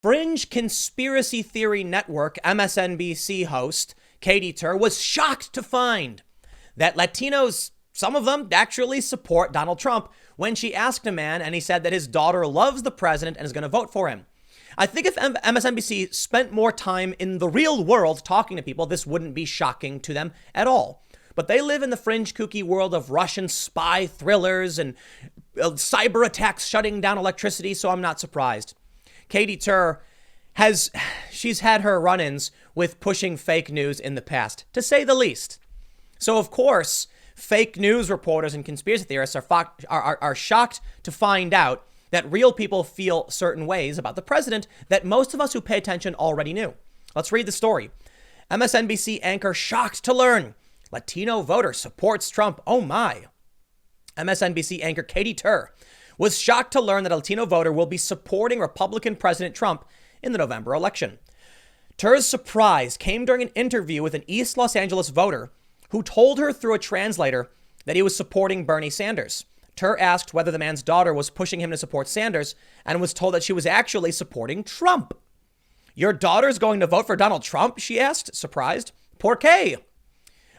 Fringe Conspiracy Theory Network MSNBC host Katie Tur was shocked to find that Latinos, some of them, actually support Donald Trump when she asked a man and he said that his daughter loves the president and is going to vote for him. I think if MSNBC spent more time in the real world talking to people, this wouldn't be shocking to them at all. But they live in the fringe kooky world of Russian spy thrillers and cyber attacks shutting down electricity, so I'm not surprised. Katie Tur she's had her run-ins with pushing fake news in the past, to say the least. So, of course, fake news reporters and conspiracy theorists are shocked to find out that real people feel certain ways about the president that most of us who pay attention already knew. Let's read the story. MSNBC anchor shocked to learn Latino voter supports Trump. Oh my. MSNBC anchor Katie Tur was shocked to learn that a Latino voter will be supporting Republican President Trump in the November election. Tur's surprise came during an interview with an East Los Angeles voter who told her through a translator that he was supporting Bernie Sanders. Tur asked whether the man's daughter was pushing him to support Sanders and was told that she was actually supporting Trump. Your daughter's going to vote for Donald Trump? She asked, surprised. ¿Por qué?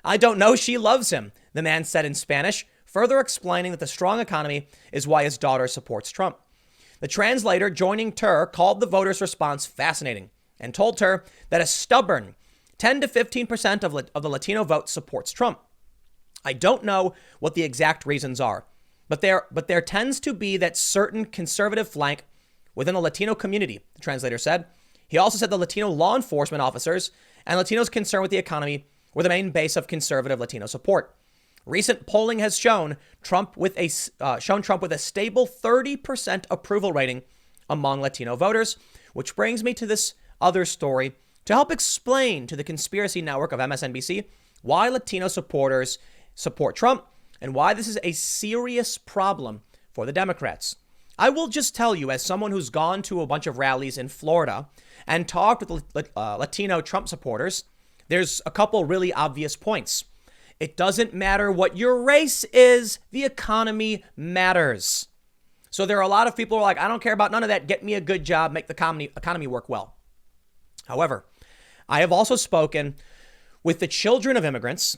I don't know. She loves him, the man said in Spanish, further explaining that the strong economy is why his daughter supports Trump. The translator joining Tur called the voter's response fascinating and told Tur that a stubborn 10 to 15% of the Latino vote supports Trump. I don't know what the exact reasons are, but there tends to be that certain conservative flank within the Latino community, the translator said. He also said the Latino law enforcement officers and Latinos concerned with the economy were the main base of conservative Latino support. Recent polling has shown Trump with a stable 30% approval rating among Latino voters, which brings me to this other story to help explain to the conspiracy network of MSNBC why Latino supporters support Trump and why this is a serious problem for the Democrats. I will just tell you, as someone who's gone to a bunch of rallies in Florida and talked with Latino Trump supporters, there's a couple really obvious points. It doesn't matter what your race is. The economy matters. So there are a lot of people who are like, I don't care about none of that. Get me a good job. Make the economy work well. However, I have also spoken with the children of immigrants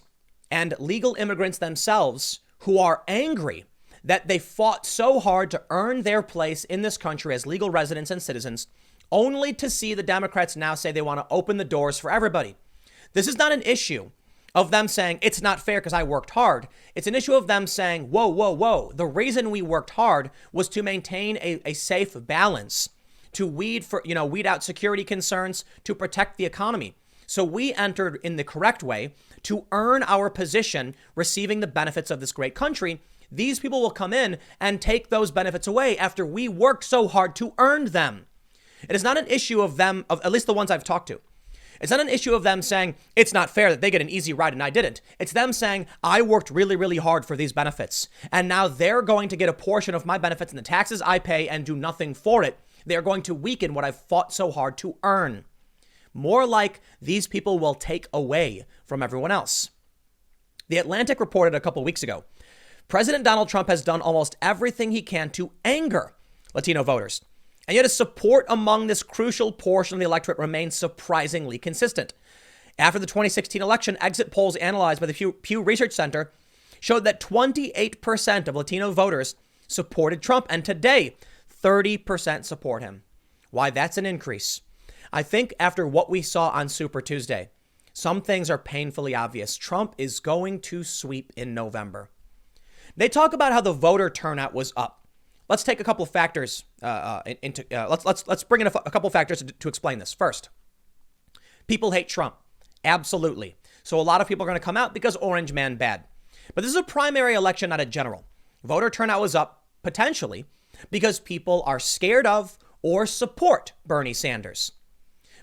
and legal immigrants themselves who are angry that they fought so hard to earn their place in this country as legal residents and citizens, only to see the Democrats now say they want to open the doors for everybody. This is not an issue of them saying it's not fair because I worked hard. It's an issue of them saying, whoa, whoa, whoa. The reason we worked hard was to maintain a safe balance, to weed out security concerns, to protect the economy. So we entered in the correct way to earn our position, receiving the benefits of this great country. These people will come in and take those benefits away after we worked so hard to earn them. It is not an issue of them, of at least the ones I've talked to. It's not an issue of them saying it's not fair that they get an easy ride and I didn't. It's them saying I worked really, really hard for these benefits. And now they're going to get a portion of my benefits and the taxes I pay and do nothing for it. They're going to weaken what I've fought so hard to earn. More like these people will take away from everyone else. The Atlantic reported a couple weeks ago, President Donald Trump has done almost everything he can to anger Latino voters. And yet his support among this crucial portion of the electorate remains surprisingly consistent. After the 2016 election, exit polls analyzed by the Pew Research Center showed that 28% of Latino voters supported Trump, and today, 30% support him. Why, that's an increase. I think after what we saw on Super Tuesday, some things are painfully obvious. Trump is going to sweep in November. They talk about how the voter turnout was up. Let's take a couple of factors let's bring in a couple of factors to explain this. First, people hate Trump. Absolutely. So a lot of people are going to come out because Orange Man bad. But this is a primary election, not a general. Voter turnout was up potentially because people are scared of or support Bernie Sanders.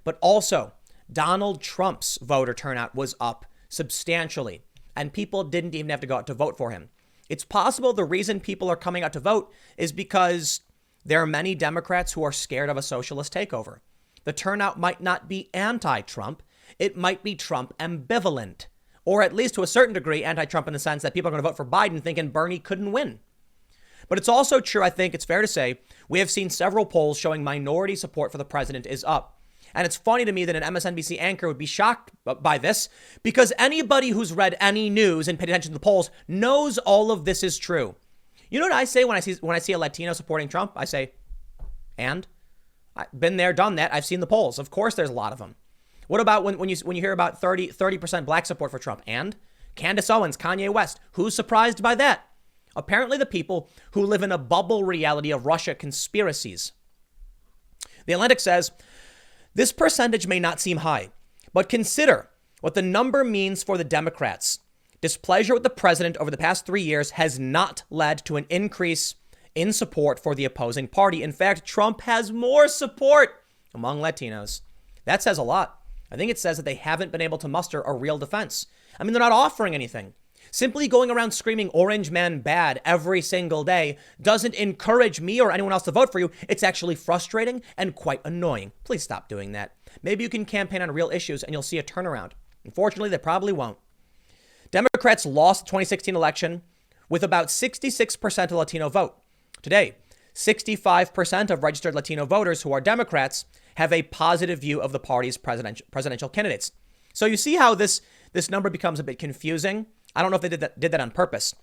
But also, Donald Trump's voter turnout was up substantially, and people didn't even have to go out to vote for him. It's possible the reason people are coming out to vote is because there are many Democrats who are scared of a socialist takeover. The turnout might not be anti-Trump. It might be Trump ambivalent, or at least to a certain degree anti-Trump in the sense that people are going to vote for Biden thinking Bernie couldn't win. But it's also true, I think it's fair to say, we have seen several polls showing minority support for the president is up. And it's funny to me that an MSNBC anchor would be shocked by this, because anybody who's read any news and paid attention to the polls knows all of this is true. You know what I say when I see a Latino supporting Trump? I say, and? I've been there, done that. I've seen the polls. Of course, there's a lot of them. What about when you hear about 30% black support for Trump? And? Candace Owens, Kanye West. Who's surprised by that? Apparently the people who live in a bubble reality of Russia conspiracies. The Atlantic says, this percentage may not seem high, but consider what the number means for the Democrats. Displeasure with the president over the past 3 years has not led to an increase in support for the opposing party. In fact, Trump has more support among Latinos. That says a lot. I think it says that they haven't been able to muster a real defense. I mean, they're not offering anything. Simply going around screaming Orange Man bad every single day doesn't encourage me or anyone else to vote for you. It's actually frustrating and quite annoying. Please stop doing that. Maybe you can campaign on real issues and you'll see a turnaround. Unfortunately, they probably won't. Democrats lost the 2016 election with about 66% of Latino vote. Today, 65% of registered Latino voters who are Democrats have a positive view of the party's presidential candidates. So you see how this number becomes a bit confusing. I don't know if they did that on purpose.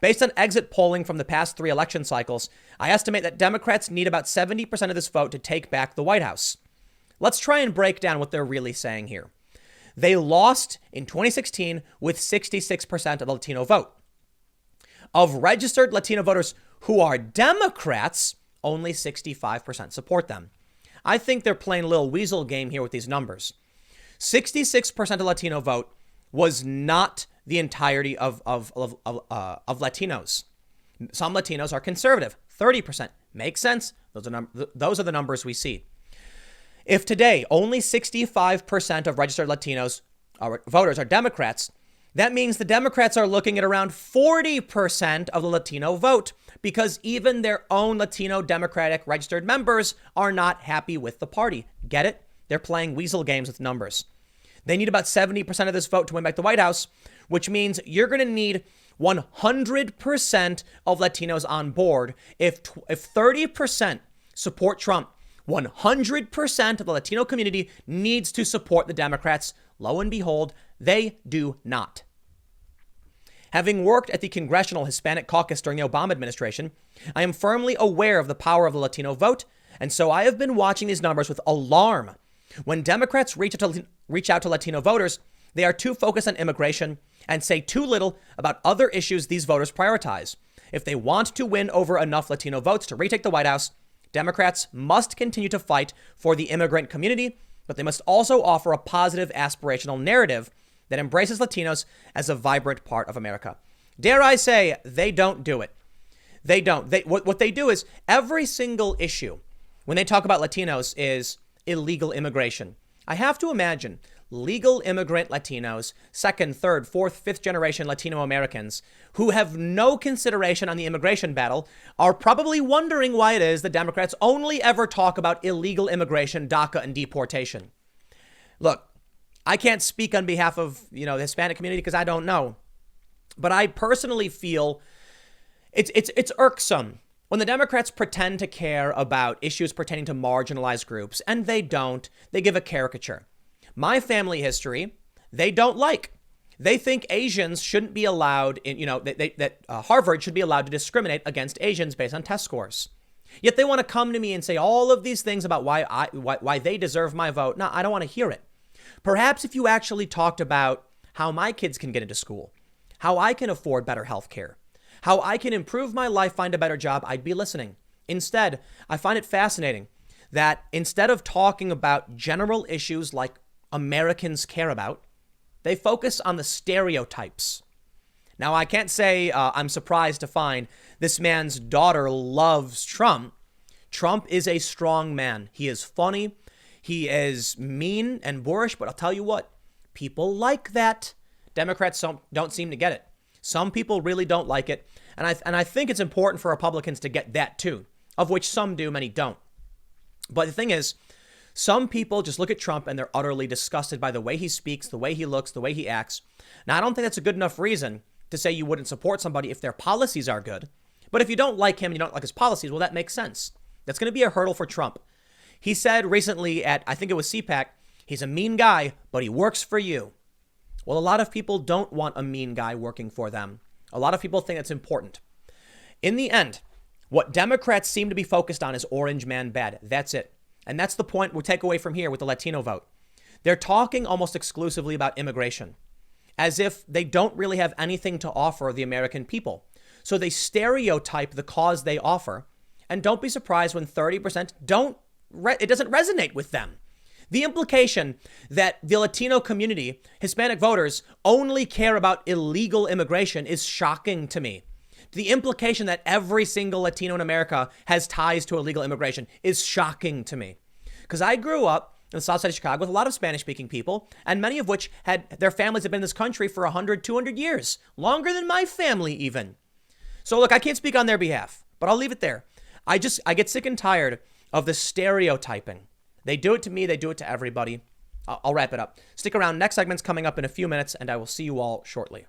Based on exit polling from the past 3 election cycles, I estimate that Democrats need about 70% of this vote to take back the White House. Let's try and break down what they're really saying here. They lost in 2016 with 66% of the Latino vote. Of registered Latino voters who are Democrats, only 65% support them. I think they're playing a little weasel game here with these numbers. 66% of Latino vote was not the entirety of Latinos. Some Latinos are conservative, 30%. Makes sense. Those are the numbers we see. If today only 65% of registered Latinos voters are Democrats, that means the Democrats are looking at around 40% of the Latino vote, because even their own Latino Democratic registered members are not happy with the party. Get it? They're playing weasel games with numbers. They need about 70% of this vote to win back the White House, which means you're going to need 100% of Latinos on board. If 30% support Trump, 100% of the Latino community needs to support the Democrats. Lo and behold, they do not. Having worked at the Congressional Hispanic Caucus during the Obama administration, I am firmly aware of the power of the Latino vote, and so I have been watching these numbers with alarm. When Democrats reach out to Latino voters, they are too focused on immigration and say too little about other issues these voters prioritize. If they want to win over enough Latino votes to retake the White House, Democrats must continue to fight for the immigrant community, but they must also offer a positive aspirational narrative that embraces Latinos as a vibrant part of America. Dare I say, they don't do it. They don't. What they do is every single issue when they talk about Latinos is illegal immigration. I have to imagine legal immigrant Latinos, 2nd, 3rd, 4th, 5th generation Latino Americans who have no consideration on the immigration battle are probably wondering why it is the Democrats only ever talk about illegal immigration, DACA, and deportation. Look, I can't speak on behalf of, the Hispanic community because I don't know. But I personally feel it's irksome when the Democrats pretend to care about issues pertaining to marginalized groups, and they don't. They give a caricature. My family history, they don't like. They think Asians shouldn't be allowed that Harvard should be allowed to discriminate against Asians based on test scores. Yet they want to come to me and say all of these things about why they deserve my vote. No, I don't want to hear it. Perhaps if you actually talked about how my kids can get into school, how I can afford better health care, how I can improve my life, find a better job, I'd be listening. Instead, I find it fascinating that instead of talking about general issues like Americans care about, they focus on the stereotypes. Now, I can't say I'm surprised to find this man's daughter loves Trump. Trump is a strong man. He is funny. He is mean and boorish, but I'll tell you what, people like that. Democrats don't seem to get it. Some people really don't like it. And I think it's important for Republicans to get that too, of which some do, many don't. But the thing is, some people just look at Trump and they're utterly disgusted by the way he speaks, the way he looks, the way he acts. Now, I don't think that's a good enough reason to say you wouldn't support somebody if their policies are good. But if you don't like him, you don't like his policies, well, that makes sense. That's going to be a hurdle for Trump. He said recently at, I think it was CPAC, he's a mean guy, but he works for you. Well, a lot of people don't want a mean guy working for them. A lot of people think it's important. In the end, what Democrats seem to be focused on is orange man bad. That's it. And that's the point we'll take away from here with the Latino vote. They're talking almost exclusively about immigration, as if they don't really have anything to offer the American people. So they stereotype the cause they offer. And don't be surprised when 30% it doesn't resonate with them. The implication that the Latino community, Hispanic voters, only care about illegal immigration is shocking to me. The implication that every single Latino in America has ties to illegal immigration is shocking to me. Because I grew up in the south side of Chicago with a lot of Spanish-speaking people, and many of which had their families have been in this country for 100, 200 years, longer than my family even. So look, I can't speak on their behalf, but I'll leave it there. I get sick and tired of the stereotyping. They do it to me. They do it to everybody. I'll wrap it up. Stick around. Next segment's coming up in a few minutes, and I will see you all shortly.